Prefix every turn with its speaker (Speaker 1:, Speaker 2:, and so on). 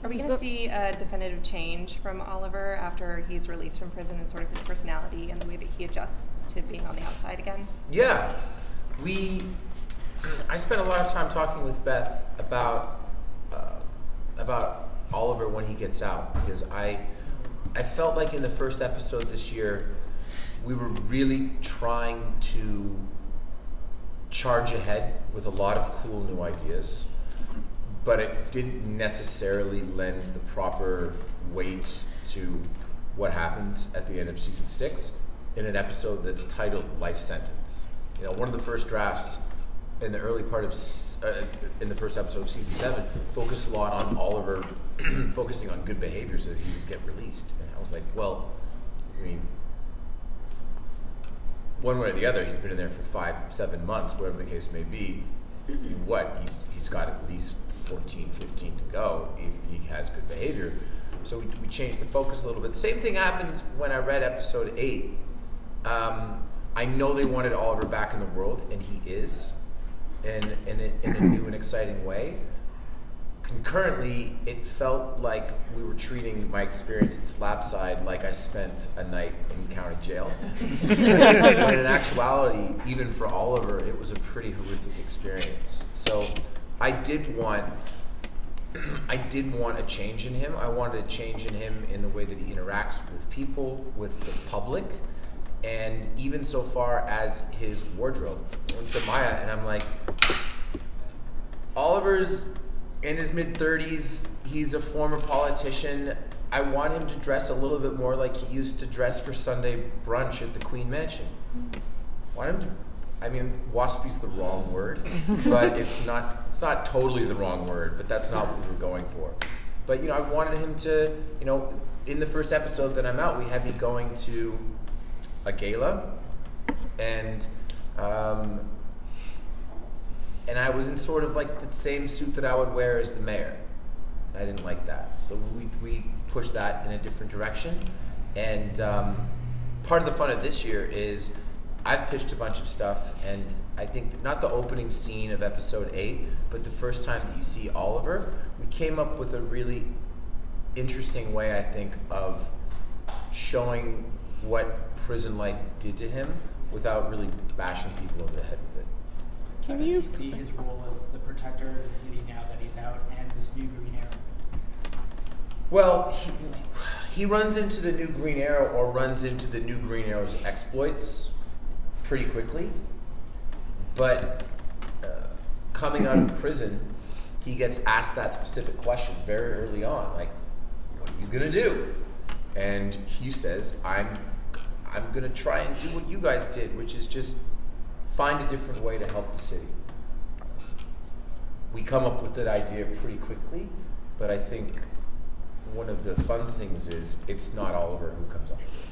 Speaker 1: Are we going to see a definitive change from Oliver after he's released from prison and sort of his personality and the way that he adjusts to being on the outside again?
Speaker 2: Yeah. I spent a lot of time talking with Beth about Oliver when he gets out, because I felt like in the first episode this year, we were really trying to charge ahead with a lot of cool new ideas, but it didn't necessarily lend the proper weight to what happened at the end of season 6 in an episode that's titled Life Sentence. You know, one of the first drafts in the early part of, in the first episode of season 7, focused a lot on Oliver focusing on good behavior so that he would get released. And I was like, well, I mean, one way or the other, he's been in there for 5-7 months, whatever the case may be. He's got at least 14, 15 to go if he has good behavior. So we changed the focus a little bit. The same thing happened when I read episode 8. I know they wanted Oliver back in the world, and he is, in a new and exciting way. Concurrently, it felt like we were treating my experience at Slapside like I spent a night in county jail. When in actuality, even for Oliver, it was a pretty horrific experience. So I did want a change in him. I wanted a change in him in the way that he interacts with people, with the public, and even so far as his wardrobe. I went to Maya and I'm like, Oliver's in his mid-30s, he's a former politician. I want him to dress a little bit more like he used to dress for Sunday brunch at the Queen Mansion. Want him to, I mean, waspy's the wrong word, but it's not totally the wrong word, but that's not what we were going for. But, you know, I wanted him to, you know, in the first episode that I'm out, we had me going to a gala, and I was in sort of like the same suit that I would wear as the mayor. I didn't like that. So we pushed that in a different direction. And part of the fun of this year is I've pitched a bunch of stuff, and I think not the opening scene of episode 8, but the first time that you see Oliver, we came up with a really interesting way, I think, of showing what prison life did to him without really bashing people over the head with it.
Speaker 3: How does he see his role as the protector of the city now that he's out, and this new Green Arrow?
Speaker 2: Well, he runs into the new Green Arrow, or runs into the new Green Arrow's exploits pretty quickly. But coming out of prison, he gets asked that specific question very early on, like, what are you gonna do? And he says, I'm gonna try and do what you guys did, which is just find a different way to help the city. We come up with that idea pretty quickly, but I think one of the fun things is it's not Oliver who comes up with it.